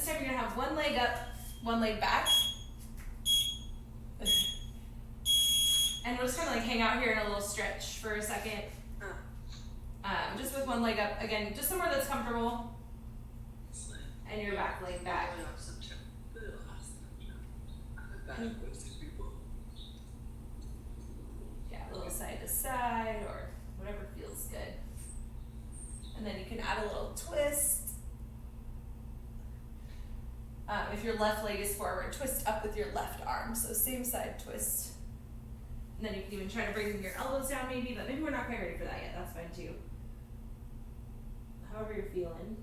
this time you're gonna have one leg up, one leg back. And we're just gonna like hang out here in a little stretch for a second. Just with one leg up, again, just somewhere that's comfortable. And your back leg back. Yeah, a little side to side or whatever feels good. And then you can add a little twist. If your left leg is forward, twist up with your left arm. So same side twist. And then you can even try to bring your elbows down maybe, but maybe we're not quite ready for that yet. That's fine too. However you're feeling.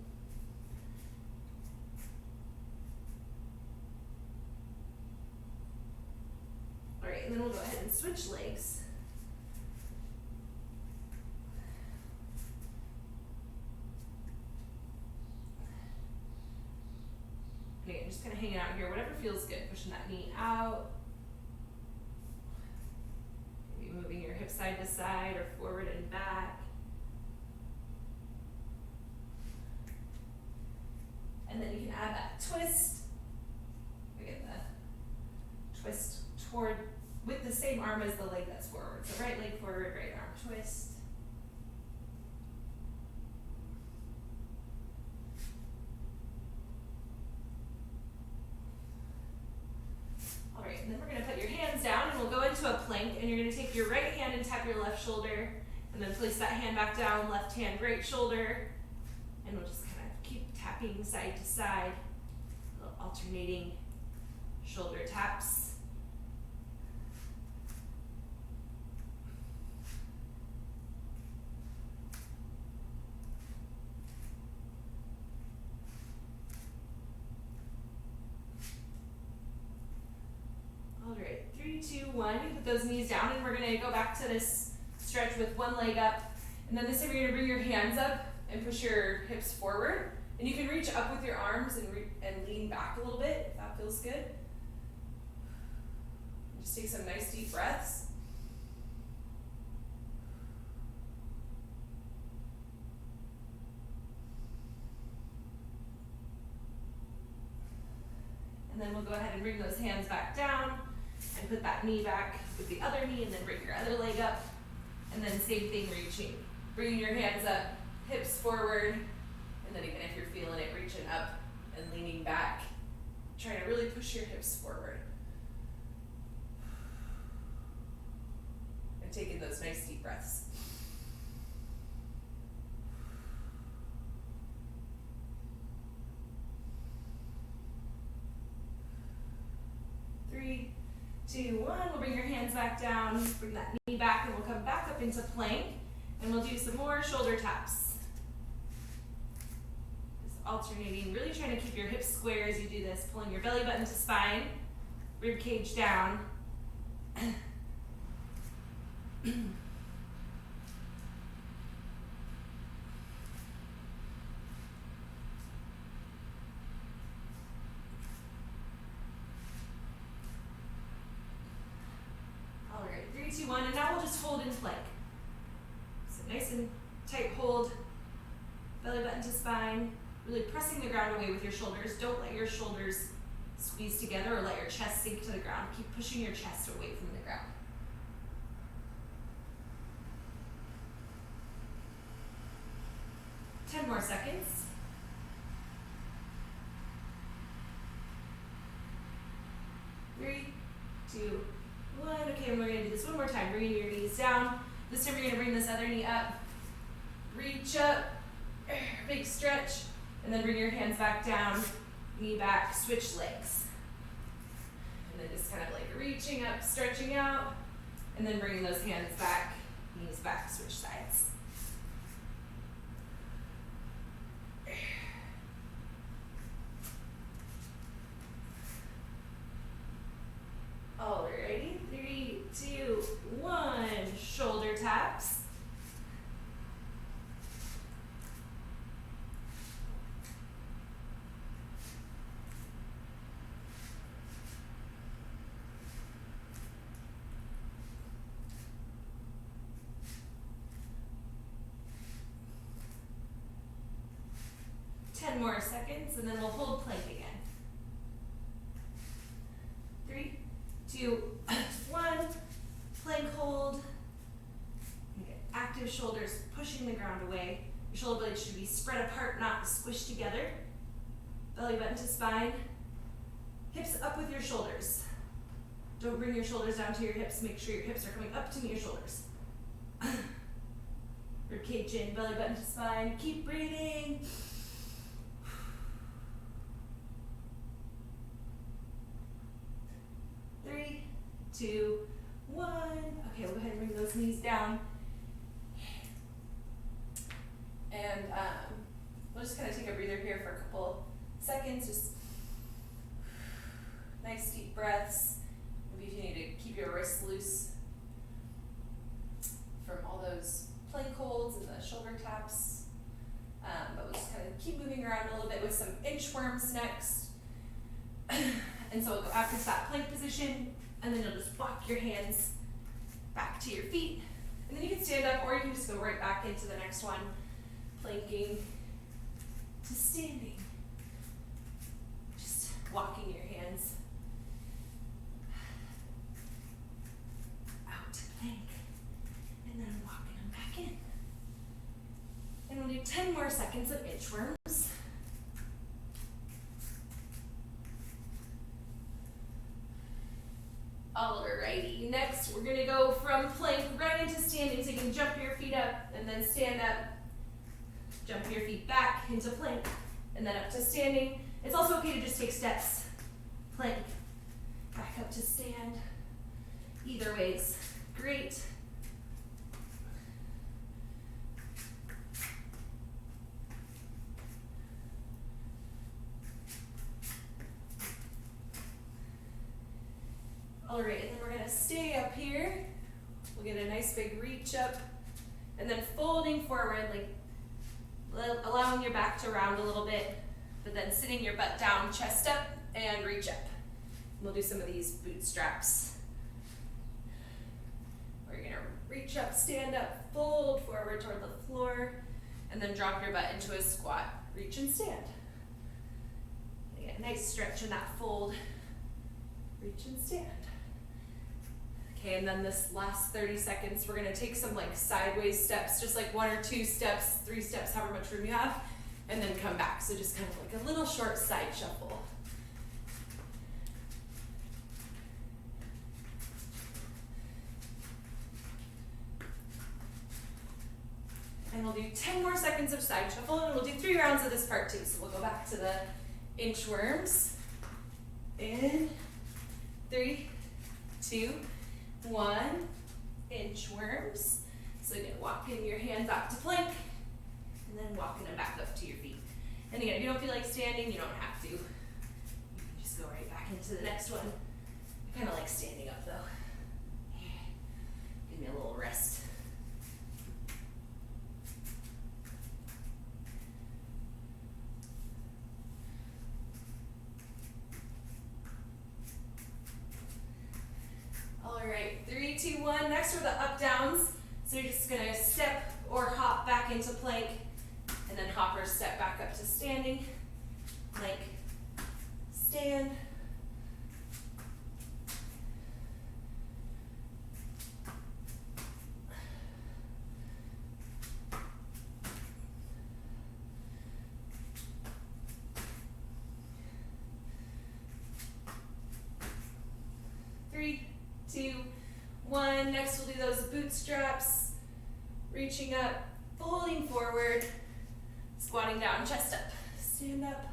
All right, and then we'll go ahead and switch legs. And again, just kind of hanging out here, whatever feels good, pushing that knee out. Maybe moving your hips side to side or forward and back. And then you can add that twist. Again, the twist toward, with the same arm as the leg that's forward. So right leg forward, right arm twist. All right, and then we're gonna put your hands down and we'll go into a plank, and you're gonna take your right hand and tap your left shoulder, and then place that hand back down, left hand, right shoulder, and we'll just kind of keep tapping side to side, little alternating shoulder taps. All right, 3, 2, 1. You put those knees down, and we're gonna go back to this stretch with one leg up, and then this time you're gonna bring your hands up and push your hips forward, and you can reach up with your arms and lean back a little bit if that feels good. Just take some nice deep breaths. And then we'll go ahead and bring those hands back down and put that knee back with the other knee, and then bring your other leg up, and then same thing, reaching, bringing your hands up, hips forward, and then again, if you're feeling it, reaching up and leaning back, trying to really push your hips forward. And taking those nice deep breaths. Three, 2, 1. We'll bring your hands back down, bring that knee back, and we'll come back up into plank, and we'll do some more shoulder taps. Just alternating, really trying to keep your hips square as you do this, pulling your belly button to spine, rib cage down. All right, 3, 2, 1, and now we'll just hold in plank. So nice and tight hold, belly button to spine, really pressing the ground away with your shoulders. Don't let your shoulders squeeze together or let your chest sink to the ground. Keep pushing your chest away from the ground. Ten more seconds. 3, 2, 1. Okay, and we're gonna do this one more time. Bringing your knees down. This time you're gonna bring this other knee up. Reach up, big stretch, and then bring your hands back down, knee back, switch legs. And then just kind of like reaching up, stretching out, and then bringing those hands back, knees back, switch sides. Alrighty, 3, 2, 1. Shoulder taps. Ten more seconds, and then we'll hold plank again. squished together. Belly button to spine. Hips up with your shoulders. Don't bring your shoulders down to your hips. Make sure your hips are coming up to meet your shoulders. Ribcage in, belly button to spine. Keep breathing. 3, 2, 1. Okay, we'll go ahead and bring those knees down. And we'll just kind of take a breather here for a couple seconds. Just nice deep breaths. Maybe if you need to keep your wrists loose from all those plank holds and the shoulder taps. But we'll just kind of keep moving around a little bit with some inchworms next. And so we'll go after that plank position, and then you'll just walk your hands back to your feet. And then you can stand up, or you can just go right back into the next one, planking to standing. Just walking your hands out to plank, and then walking them back in. And we'll do 10 more seconds of inchworms. Alrighty, next we're gonna go from plank right into standing, so you can jump your feet up and then stand up, jump your feet back into plank, and then up to standing. It's also okay to just take steps. Plank, back up to stand. Either way's great. All right, and then we're gonna stay up here. We'll get a nice big reach up, and then folding forward, like allowing your back to round a little bit, but then sitting your butt down, chest up, and reach up. We'll do some of these bootstraps. We're gonna reach up, stand up, fold forward toward the floor, and then drop your butt into a squat. Reach and stand. Get a nice stretch in that fold. Reach and stand. Okay, and then this last 30 seconds, we're gonna take some like sideways steps, just like 1 or 2 steps, 3 steps, however much room you have, and then come back. So just kind of like a little short side shuffle. And we'll do 10 more seconds of side shuffle, and we'll do 3 rounds of this part too. So we'll go back to the inchworms. In 3, 2, 1, inchworms. So again, walking your hands out to plank, and then walking them back up to your feet. And again, if you don't feel like standing, you don't have to. You can just go right back into the next one. I kind of like standing up though. Give me a little rest. All right, 3, 2, 1. Next are the up downs. So you're just gonna step or hop back into plank, and then hop or step back up to standing. Plank, stand. Three, 2, 1. Next we'll do those bootstraps. Reaching up, folding forward, squatting down, chest up. Stand up.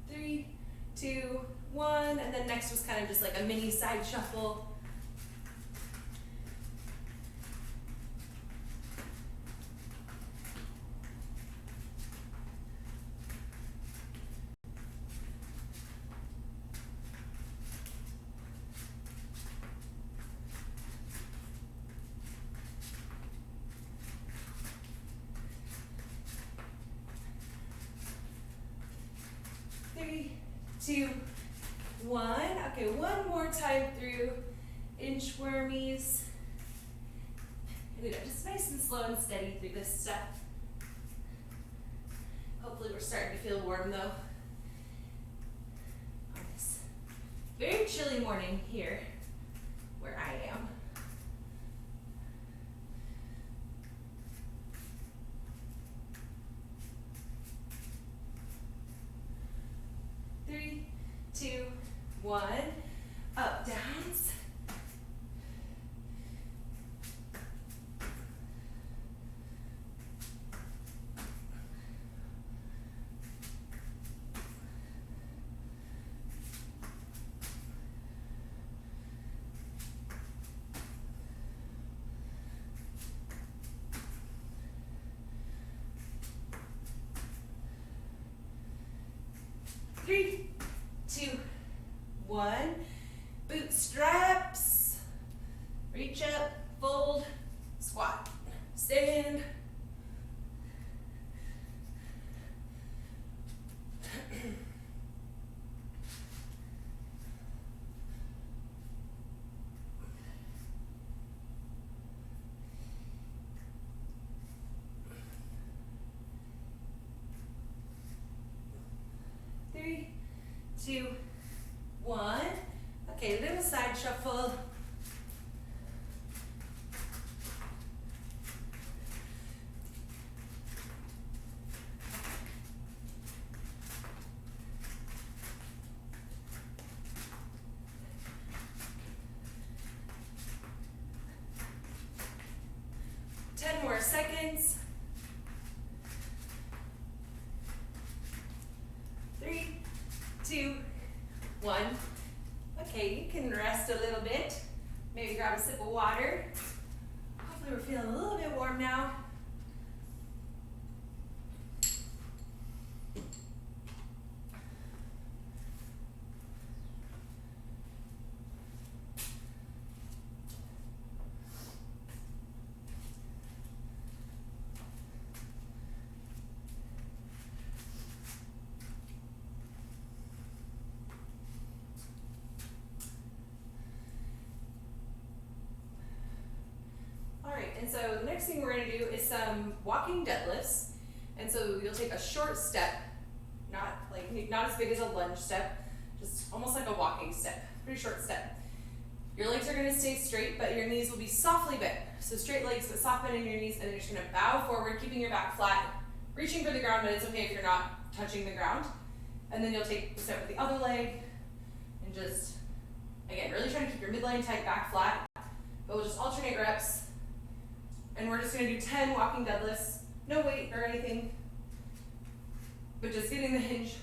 Three, 2, 1, and then next was kind of just like a mini side shuffle. Three, 2, 1. Okay, one more time through inchwormies. And then just nice and slow and steady through this step. Hopefully we're starting to feel warm though. On this very chilly morning here where I am. Three, two, one, up, downs. Three, two, one, bootstraps, reach up, fold, squat, stand. Three, two, one. Okay, little side shuffle. Ten more seconds. Three, two, one. Okay, you can rest a little bit. Maybe grab a sip of water. Hopefully we're feeling a little bit warm now. And so the next thing we're going to do is some walking deadlifts. And so you'll take a short step, not as big as a lunge step, just almost like a walking step, pretty short step. Your legs are going to stay straight, but your knees will be softly bent. So straight legs, but soft bend in your knees, and then you're just going to bow forward, keeping your back flat, reaching for the ground, but it's okay if you're not touching the ground. And then you'll take a step with the other leg, and just, again, really trying to keep your midline tight, back flat, but we'll just alternate reps. And we're just going to do 10 walking deadlifts, no weight or anything, but just getting the hinge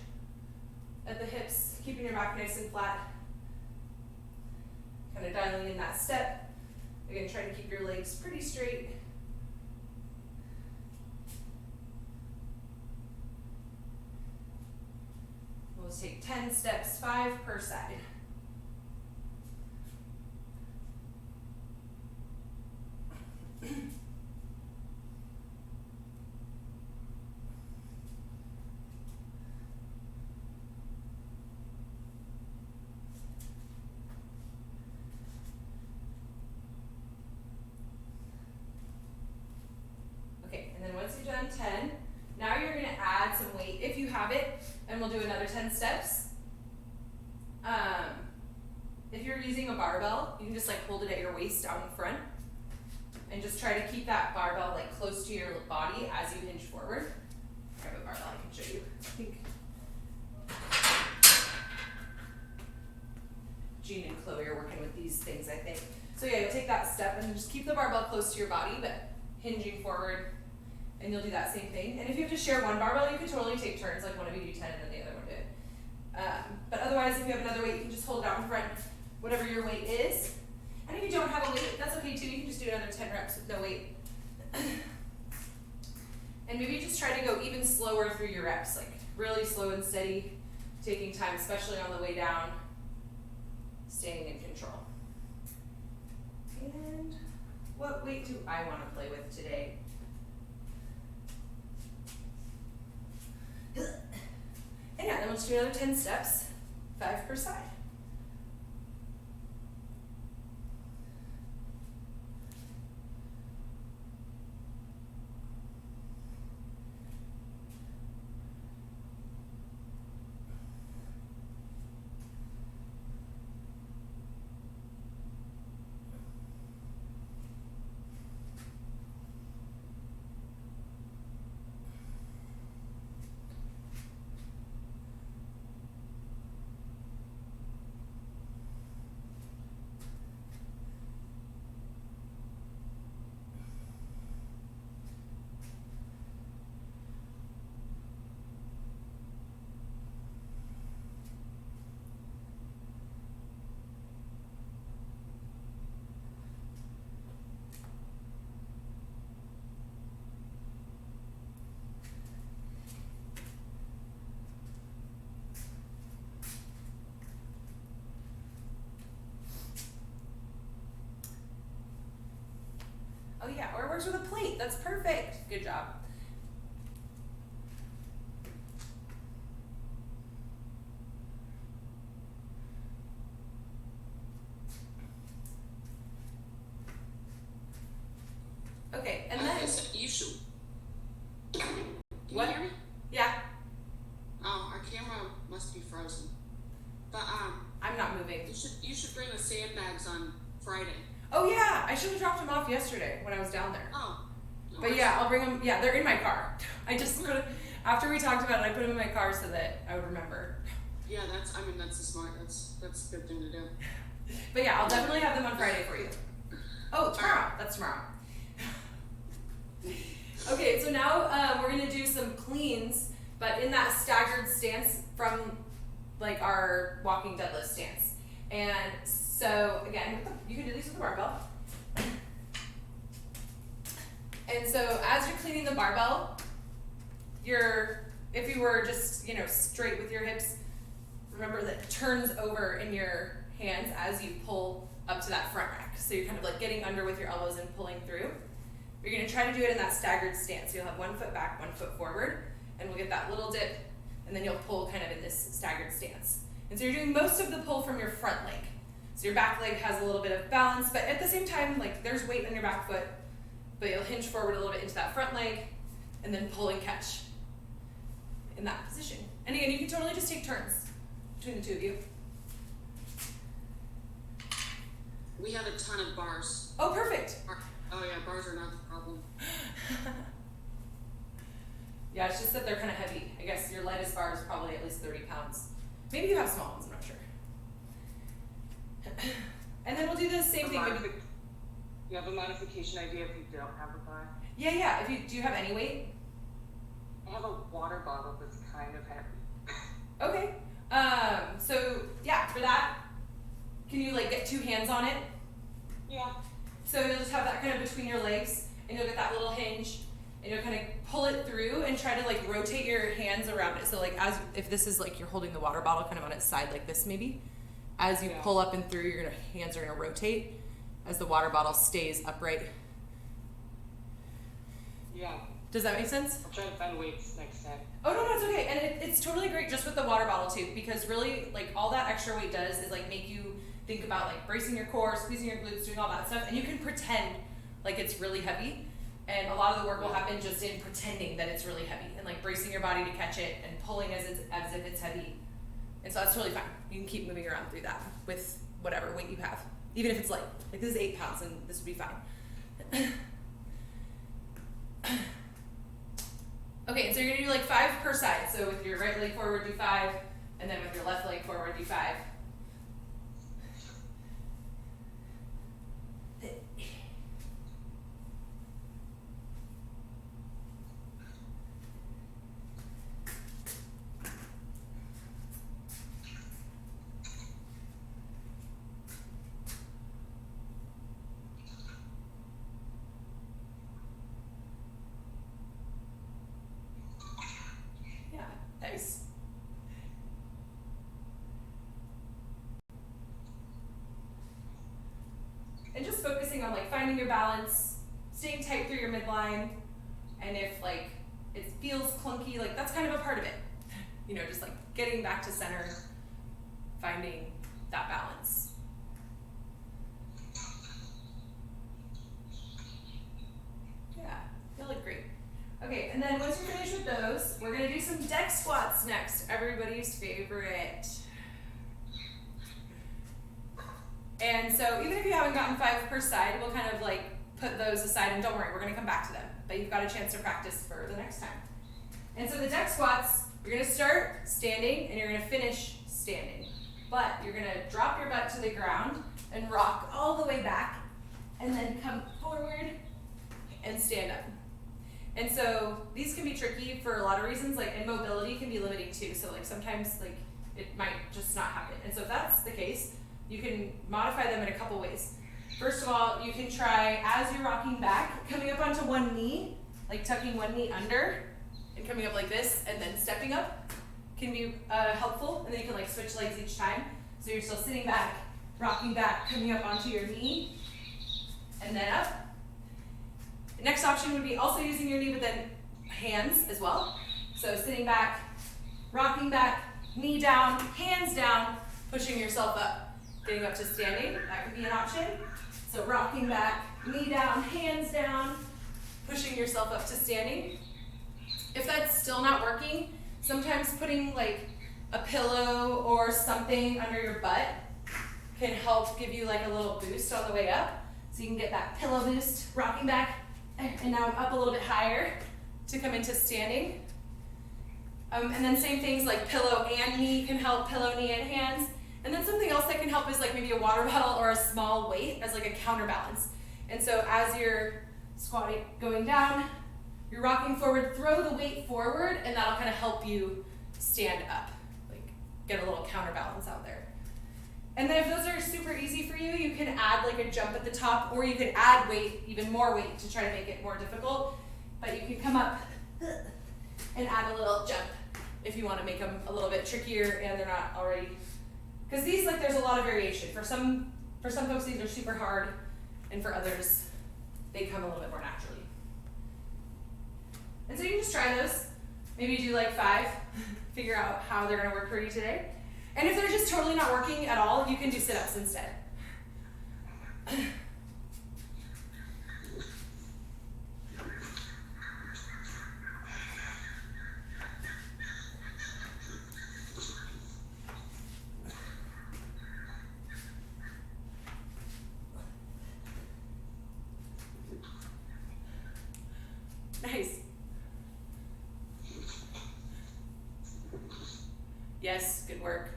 at the hips, keeping your back nice and flat, kind of dialing in that step. Again, try to keep your legs pretty straight. We'll just take 10 steps, 5 per side. Okay, and then once you've done 10, now you're going to add some weight if you have it, and we'll do another 10 steps. If you're using a barbell, you can just hold it at your waist down in front, and just try to keep that barbell close to your body as you hinge forward. Grab a barbell, I can show you. I think Jean and Chloe are working with these things, I think. So yeah, you'll take that step and just keep the barbell close to your body, but hinging forward, and you'll do that same thing. And if you have to share one barbell, you can totally take turns, one of you do 10 and then the other one do it. But otherwise, if you have another weight, you can just hold it out in front, whatever your weight is. And if you don't have a weight, that's okay too. You can just do another 10 reps with no weight. And maybe just try to go even slower through your reps, really slow and steady, taking time, especially on the way down, staying in control. And what weight do I want to play with today? And yeah, then we'll just do another 10 steps, 5 per side. yeah, or it works with a plate. That's perfect. Good job. Okay, and then you should. Can what? you hear me? Yeah. Oh, our camera must be frozen. But I'm not moving. You should bring the sandbags on Friday. Oh yeah, I should have dropped them off yesterday when I was down there. Oh. No, but yeah, I'll bring them. Yeah, they're in my car. I just put them, after we talked about it, I put them in my car so that I would remember. Yeah, that's a good thing to do. But yeah, I'll definitely have them on Friday for you. Oh, tomorrow. That's tomorrow. Okay, so now we're gonna do some cleans, but in that staggered stance from like our walking deadlift stance. And so again, you can do these with the barbell. And so as you're cleaning the barbell, if you were just, straight with your hips, remember that it turns over in your hands as you pull up to that front rack. So you're kind of like getting under with your elbows and pulling through. You're gonna try to do it in that staggered stance. You'll have one foot back, one foot forward, and we'll get that little dip, and then you'll pull kind of in this staggered stance. And so you're doing most of the pull from your front leg. So your back leg has a little bit of balance, but at the same time, like there's weight on your back foot, but you'll hinge forward a little bit into that front leg, and then pull and catch in that position. And again, you can totally just take turns between the two of you. We have a ton of bars. Oh, perfect. Oh yeah, bars are not the problem. Yeah, it's just that they're kind of heavy. I guess your lightest bar is probably at least 30 pounds. Maybe you have small ones, I'm not sure. And then we'll do the same thing. You have a modification idea if you don't have a bar? Yeah. Do you have any weight? I have a water bottle that's kind of heavy. Okay. So yeah, for that, can you like get two hands on it? Yeah. So you'll just have that kind of between your legs, and you'll get that little hinge, and you'll kind of pull it through and try to like rotate your hands around it. So like if this is like you're holding the water bottle kind of on its side like this maybe, as you pull up and through, hands are gonna rotate as the water bottle stays upright. Yeah. Does that make sense? I'll try to find weights next time. Oh no, it's okay, and it's totally great just with the water bottle too, because really like all that extra weight does is like make you think about like bracing your core, squeezing your glutes, doing all that stuff, and you can pretend like it's really heavy, and a lot of the work will happen just in pretending that it's really heavy and like bracing your body to catch it and pulling as if it's heavy, and so that's totally fine. You can keep moving around through that with whatever weight you have, even if it's light. Like this is 8 pounds, and this would be fine. Okay, and so you're gonna do like 5 per side. So with your right leg forward, do 5, and then with your left leg forward, do 5. Nice. And just focusing on like finding your balance, staying tight through your midline, and if like it feels clunky, like that's kind of a part of it. Just like getting back to center, finding that balance. Yeah, you look great. Okay, and then once you're finished with those, we're gonna do some deck squats next, everybody's favorite. And so even if you haven't gotten 5 per side, we'll kind of like put those aside, and don't worry, we're gonna come back to them, but you've got a chance to practice for the next time. And so the deck squats, you're gonna start standing and you're gonna finish standing. But you're gonna drop your butt to the ground and rock all the way back, and then come forward and stand up. And so these can be tricky for a lot of reasons, like, and mobility can be limiting too. So like sometimes like it might just not happen. And so if that's the case, you can modify them in a couple ways. First of all, you can try, as you're rocking back, coming up onto one knee, like tucking one knee under and coming up like this, and then stepping up can be helpful. And then you can like switch legs each time. So you're still sitting back, rocking back, coming up onto your knee, and then up. The next option would be also using your knee, but then hands as well. So sitting back, rocking back, knee down, hands down, pushing yourself up, getting up to standing. That could be an option. So rocking back, knee down, hands down, pushing yourself up to standing. If that's still not working, sometimes putting like a pillow or something under your butt can help give you like a little boost on the way up. So you can get that pillow boost, rocking back, and now I'm up a little bit higher to come into standing. And then same things like pillow and knee can help, pillow, knee, and hands. And then something else that can help is like maybe a water bottle or a small weight as like a counterbalance. And so as you're squatting, going down, you're rocking forward, throw the weight forward, and that'll kind of help you stand up, like get a little counterbalance out there. And then if those are super easy for you, you can add like a jump at the top, or you can add weight, even more weight, to try to make it more difficult. But you can come up and add a little jump if you want to make them a little bit trickier and they're not already, because these, like, there's a lot of variation. For some folks these are super hard, and for others they come a little bit more naturally. And so you can just try those. Maybe do like 5, figure out how they're going to work for you today. And if they're just totally not working at all, you can do sit-ups instead. Nice. Yes, good work.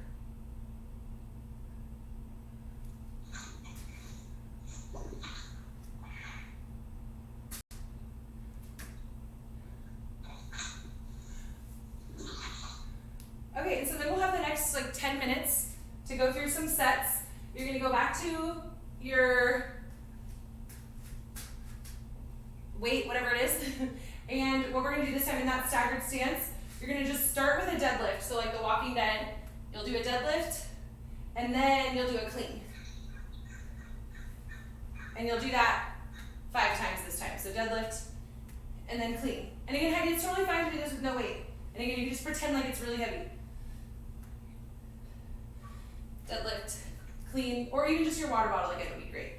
Okay, and so then we'll have the next like 10 minutes to go through some sets. You're gonna go back to your weight, whatever it is. And what we're gonna do this time in that staggered stance, you're gonna just start with a deadlift. So like the Walking Dead, you'll do a deadlift, and then you'll do a clean. And you'll do that 5 times this time. So deadlift, and then clean. And again, Heidi, it's totally fine to do this with no weight. And again, you can just pretend like it's really heavy. Deadlift, clean, or even just your water bottle again would be great.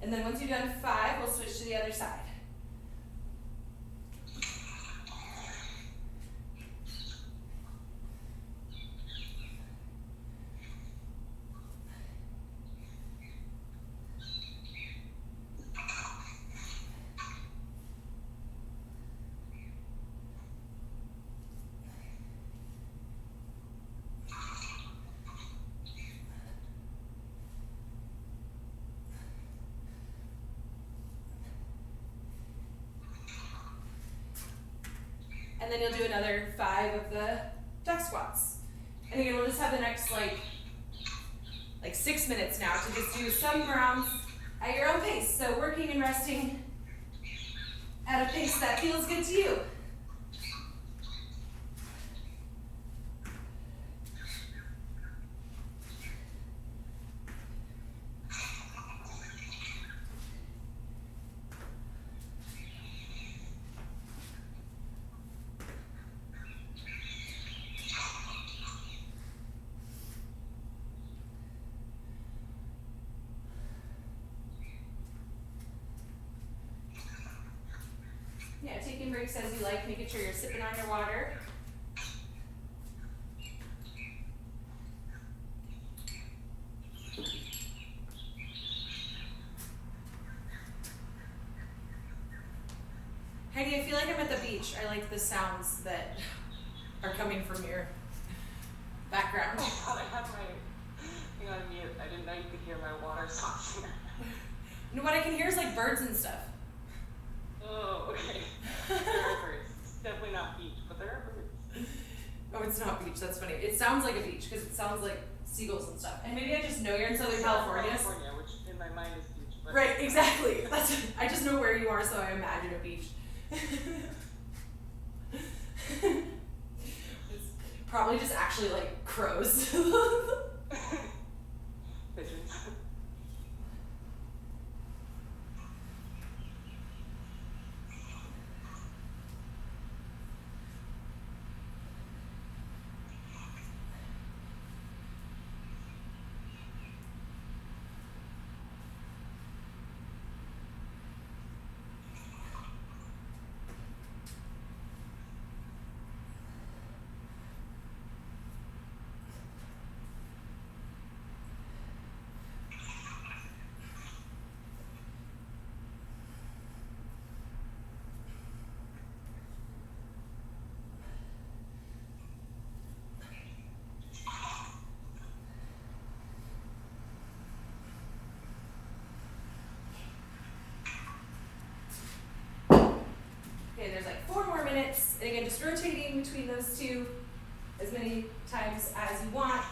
And then once you've done 5, we'll switch to the other side. And then you'll do another 5 of the duck squats. And again, we'll just have the next like 6 minutes now to just do some rounds at your own pace. So working and resting at a pace that feels good to you. Yeah, taking breaks as you like, making sure you're sipping on your water. Heidi, I feel like I'm at the beach. I like the sounds that are coming from your background. I thought I had my thing on mute. I didn't know you could hear my water sloshing. And what I can hear is like birds and stuff. Oh, okay. There are birds. It's definitely not beach, but there are birds. Oh, it's not beach. That's funny. It sounds like a beach because it sounds like seagulls and stuff. And maybe I just know you're in Southern California. Which in my mind is beach, but but Right, exactly. I just know where you are, so I imagine a beach. It's probably just actually like crows. pigeons. Okay, there's like 4 more minutes, and again, just rotating between those two as many times as you want.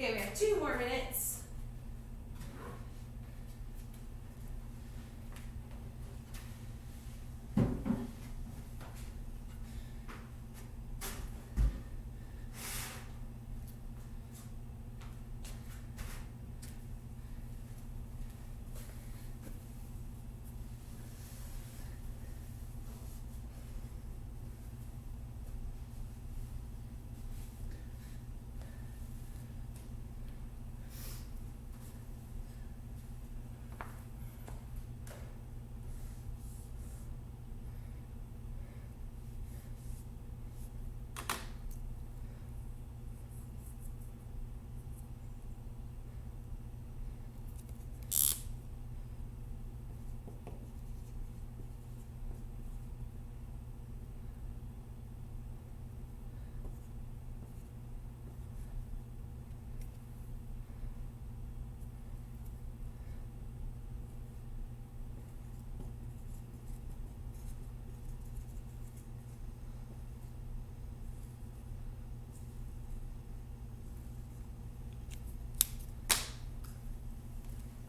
Okay, we have 2 more minutes.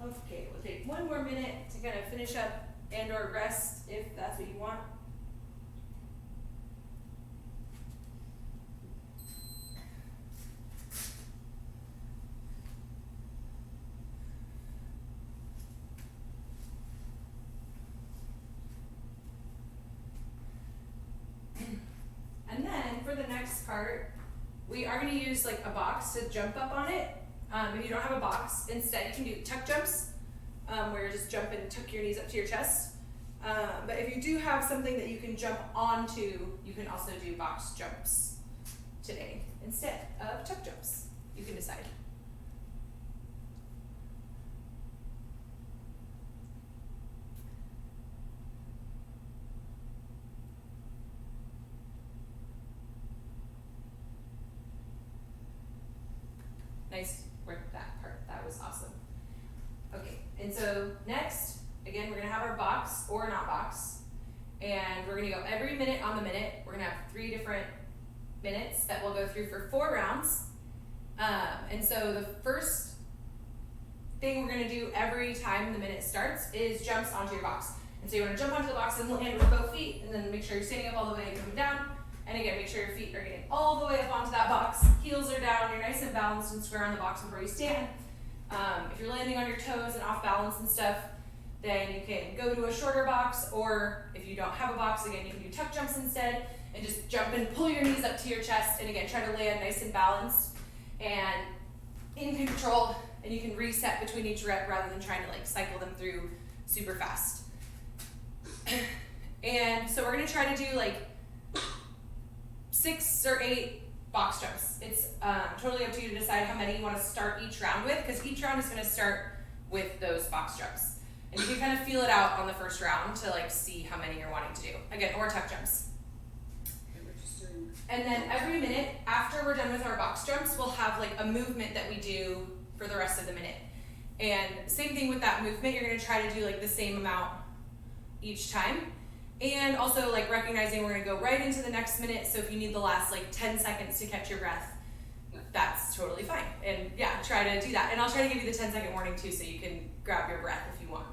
Okay, we'll take 1 more minute to kind of finish up and or rest if that's what you want. And then for the next part, we are going to use like a box to jump up on it. If you don't have a box, instead you can do tuck jumps, where you just jump and tuck your knees up to your chest. But if you do have something that you can jump onto, you can also do box jumps today instead of tuck jumps. You can decide. Nice work, that part. That was awesome. Okay, and so next, again, we're gonna have our box or not box, and we're gonna go every minute on the minute. We're gonna have 3 different minutes that we'll go through for 4 rounds. And so the first thing we're gonna do every time the minute starts is jumps onto your box. And so you wanna jump onto the box and land with both feet, and then make sure you're standing up all the way and coming down. And again, make sure your feet are getting all the way up onto that box. Heels are down, you're nice and balanced and square on the box before you stand. If you're landing on your toes and off balance and stuff, then you can go to a shorter box, or if you don't have a box, again, you can do tuck jumps instead, and just jump and pull your knees up to your chest, and again, try to land nice and balanced and in control, and you can reset between each rep rather than trying to like cycle them through super fast. And so we're gonna try to do like 6 or 8 box jumps. It's totally up to you to decide how many you want to start each round with, because each round is going to start with those box jumps. And you can kind of feel it out on the first round to like see how many you're wanting to do. Again, or tuck jumps. And then every minute after we're done with our box jumps, we'll have like a movement that we do for the rest of the minute. And same thing with that movement, you're going to try to do like the same amount each time. And also like recognizing we're gonna go right into the next minute, so if you need the last like 10 seconds to catch your breath, that's totally fine. And yeah, try to do that. And I'll try to give you the 10-second warning too, so you can grab your breath if you want.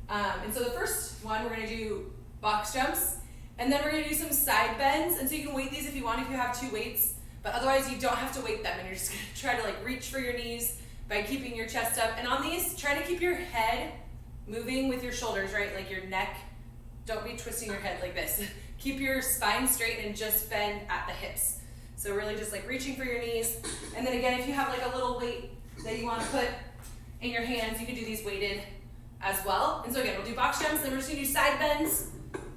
And so the first one, we're gonna do box jumps, and then we're gonna do some side bends. And so you can weight these if you want, if you have 2 weights, but otherwise you don't have to weight them, and you're just gonna try to like reach for your knees by keeping your chest up. And on these, try to keep your head moving with your shoulders, right? Like your neck. Don't be twisting your head like this. Keep your spine straight and just bend at the hips. So really just like reaching for your knees. And then again, if you have like a little weight that you want to put in your hands, you can do these weighted as well. And so again, we'll do box jumps, then we're just gonna do side bends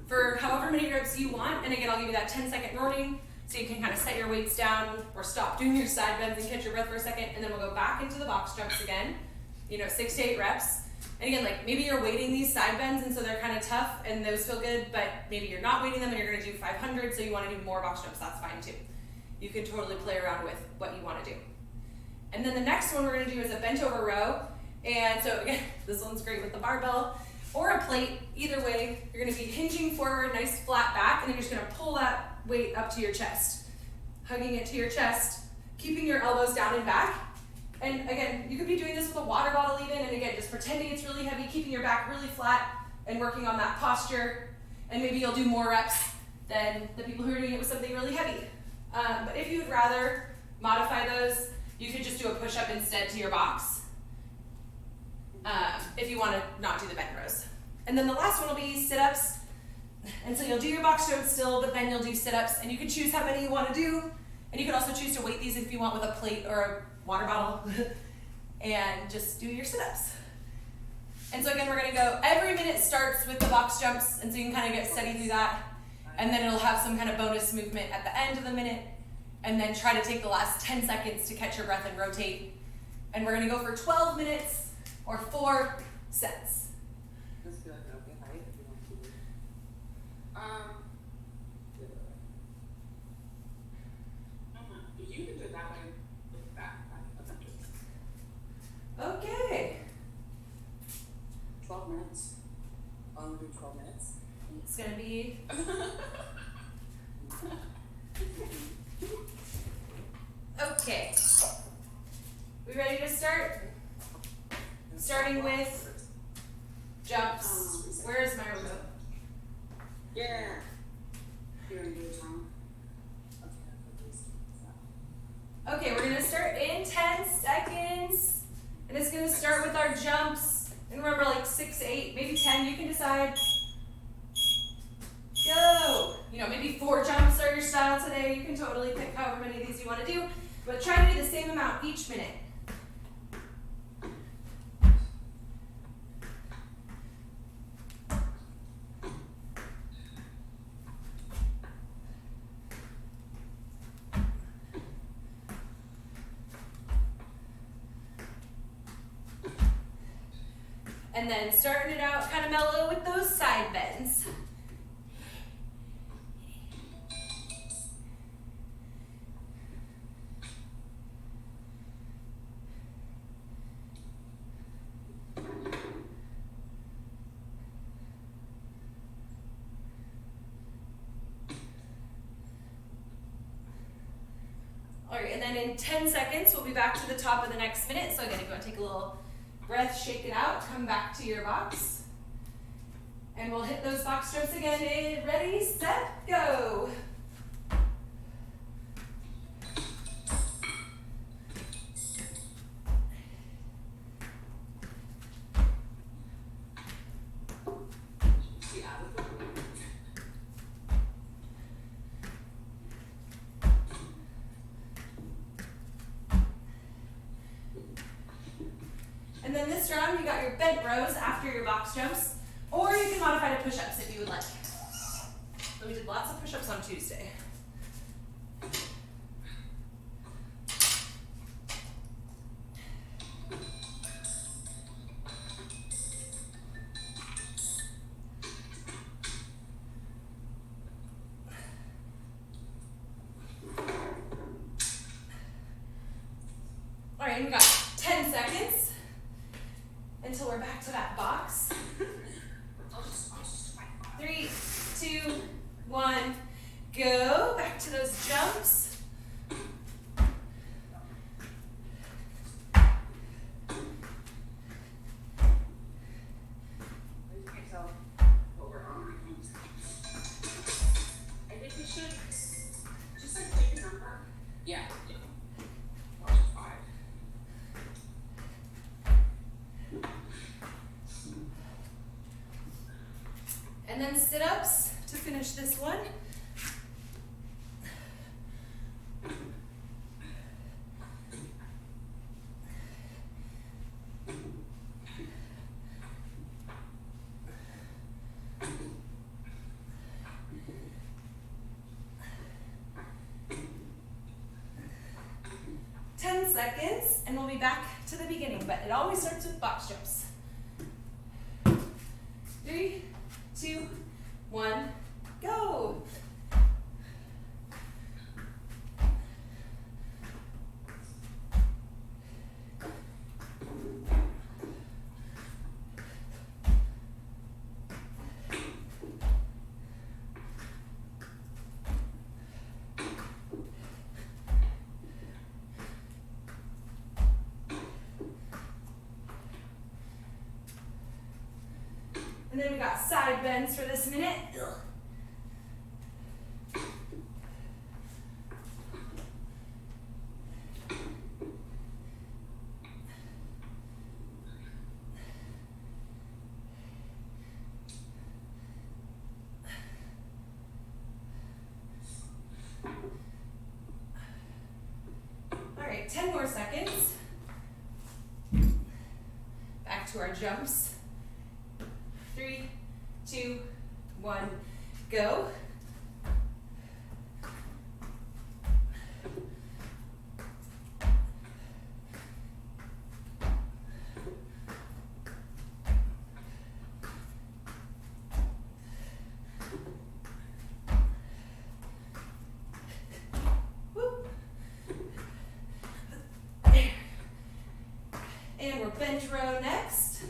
for however many reps you want. And again, I'll give you that 10-second warning, so you can kind of set your weights down or stop doing your side bends and catch your breath for a second. And then we'll go back into the box jumps again, 6 to 8 reps. And again, like maybe you're weighting these side bends and so they're kind of tough and those feel good, but maybe you're not weighting them and you're gonna do 500, so you wanna do more box jumps, that's fine too. You can totally play around with what you wanna do. And then the next one we're gonna do is a bent over row. And so again, this one's great with the barbell or a plate. Either way, you're gonna be hinging forward, nice flat back, and then you're just gonna pull that weight up to your chest. Hugging it to your chest, keeping your elbows down and back. And again, you could be doing this with a water bottle even, and again, just pretending it's really heavy, keeping your back really flat and working on that posture. And maybe you'll do more reps than the people who are doing it with something really heavy. But if you'd rather modify those, you could just do a push-up instead to your box, if you want to not do the bent rows. And then the last one will be sit-ups. And so you'll do your box jumps still, but then you'll do sit-ups, and you can choose how many you want to do. And you can also choose to weight these if you want with a plate or a water bottle and just do your sit-ups. And so again, we're gonna go, every minute starts with the box jumps, and so you can kind of get steady through that. And then it'll have some kind of bonus movement at the end of the minute, and then try to take the last 10 seconds to catch your breath and rotate. And we're gonna go for 12 minutes or 4 sets. This feel like an okay height if you want to. You can do it that way with that. Okay. 12 minutes. I'll do 12 minutes. It's gonna be okay. We ready to start? Starting with jumps. Where's my remote? Yeah. You're gonna do it, Tom? Okay, we're gonna start in 10 seconds. And it's gonna start with our jumps. And remember, like 6, 8, maybe 10, you can decide. Go! Maybe 4 jumps are your style today. You can totally pick however many of these you wanna do. But try to do the same amount each minute. And then starting it out kind of mellow with those side bends. All right, and then in 10 seconds, we'll be back to the top of the next minute. So again, if you want to take a little breath, shake it out, come back to your box. And we'll hit those box jumps again in ready, set, go. And then this round, you got your bent rows after your box jumps, or you can modify to push-ups if you would like. So we did lots of push-ups on Tuesday. All right, and we got 10 seconds until we're back to that box. 3, 2, 1, go. Back to those jumps. I think we should just like pick a number. Yeah. 1 to 5. And then sit-ups to finish this one. Seconds, and we'll be back to the beginning, but it always starts with box jumps. 3, 2, 1, go. And then we got side bends for this minute. All right, 10 more seconds. Back to our jumps. 3, 2, 1, go. Whoop. There. And we're bench row next.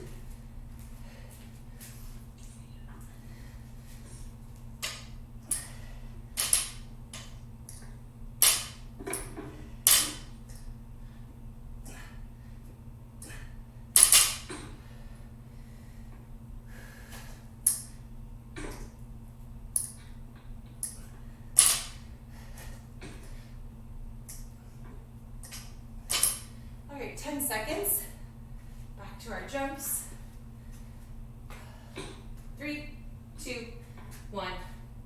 All right, 10 seconds. Back to our jumps. 3, 2, 1,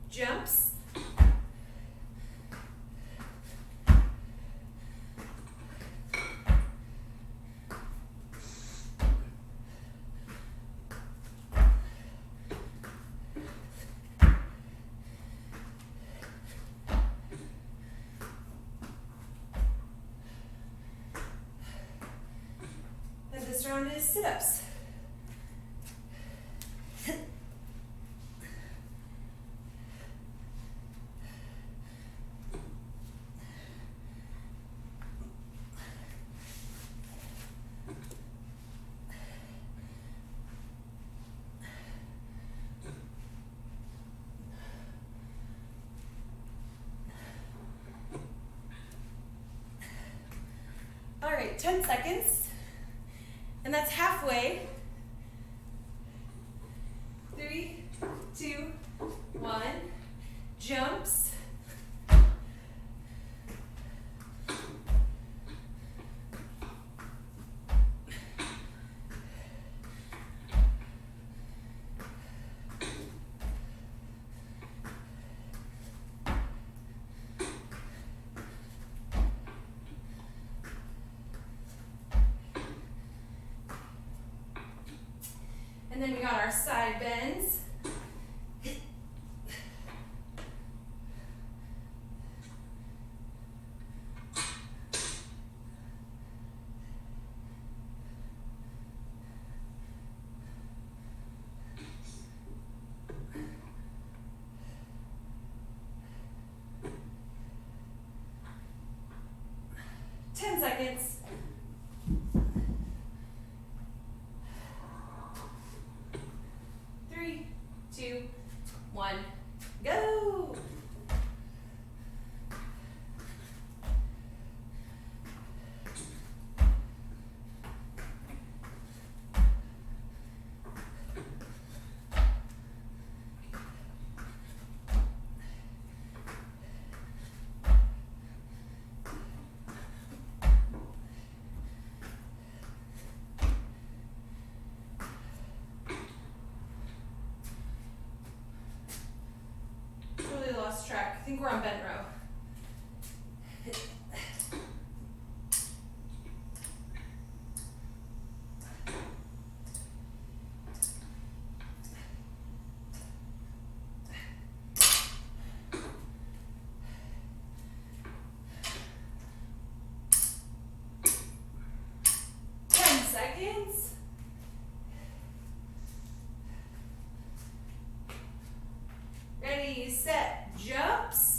jumps. And this round is sit-ups. right, 10 seconds. And that's halfway. 3, 2, 1. Jumps. And then we got our side bends. Seconds. 3, 2, 1, go. Lost track. I think we're on bent row. Seconds. Ready, set, jumps.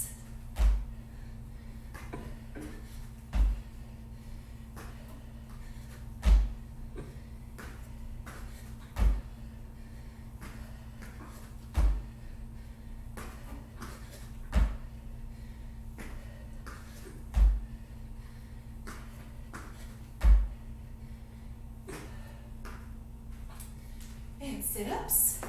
And sit-ups.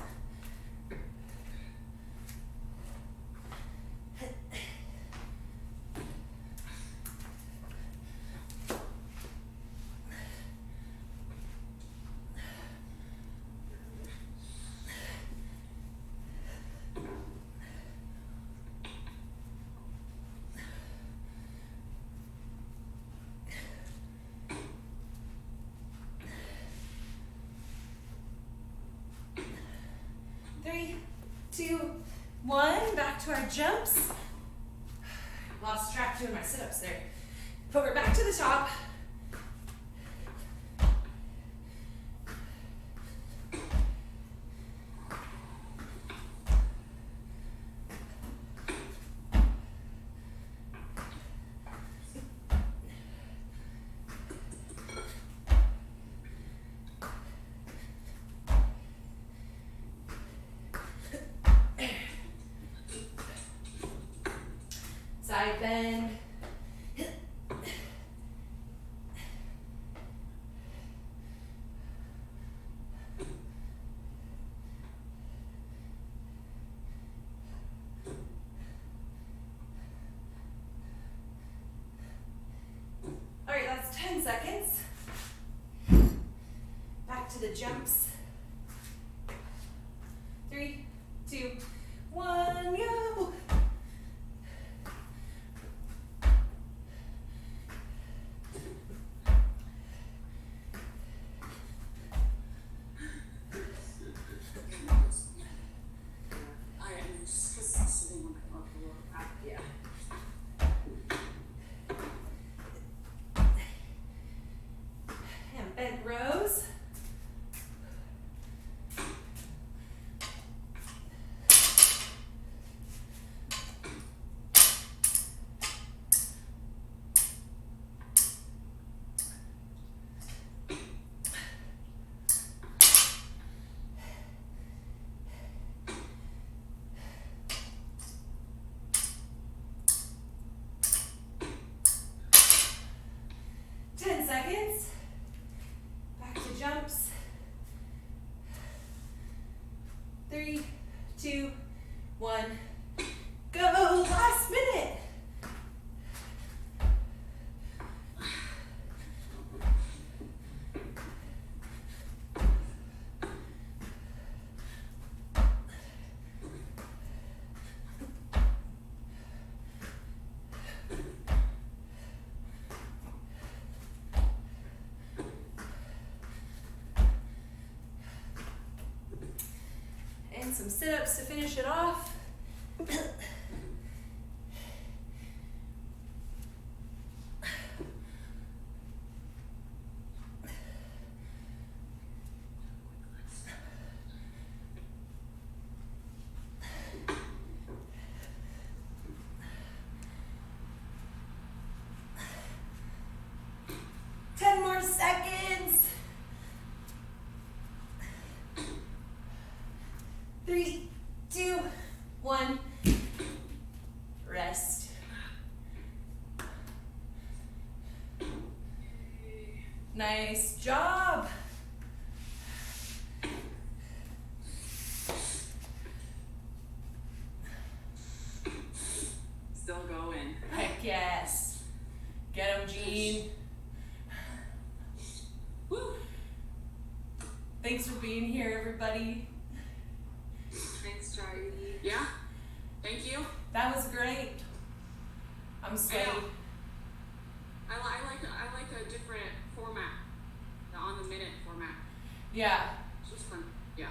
Three, 2, 1. Back to our jumps. Lost track doing my sit-ups there. But we're back to the top. Side bend. All right, that's 10 seconds. Back to the jumps. 3, 2, 1, go. Bent rows. seconds. Back to jumps. 3, 2, 1, go. Last minute. And some sit-ups to finish it off. 10 more seconds. 3, 2, 1. Rest. Nice job. Still going. Heck yes. Get 'em, Jean. Woo! Thanks for being here, everybody. Thanks, Chardy. Yeah. Thank you. That was great. I'm sweaty. I like a different format. The on the minute format. Yeah. It's just fun. Yeah.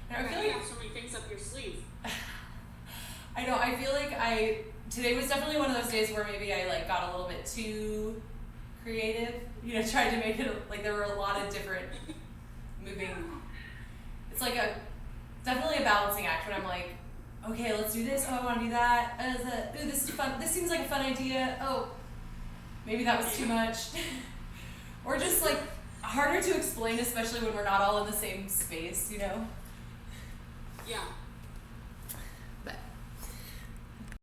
And I feel You like have so many things up your sleeve. I know. I feel like today was definitely one of those days where maybe I like got a little bit too creative. You know, tried to make it like there were a lot of different moving. It's like definitely a balancing act when I'm like, okay, let's do this. Oh, I want to do that. Ooh, this is fun. This seems like a fun idea. Oh, maybe that was too much. Or just like harder to explain, especially when we're not all in the same space, you know? Yeah.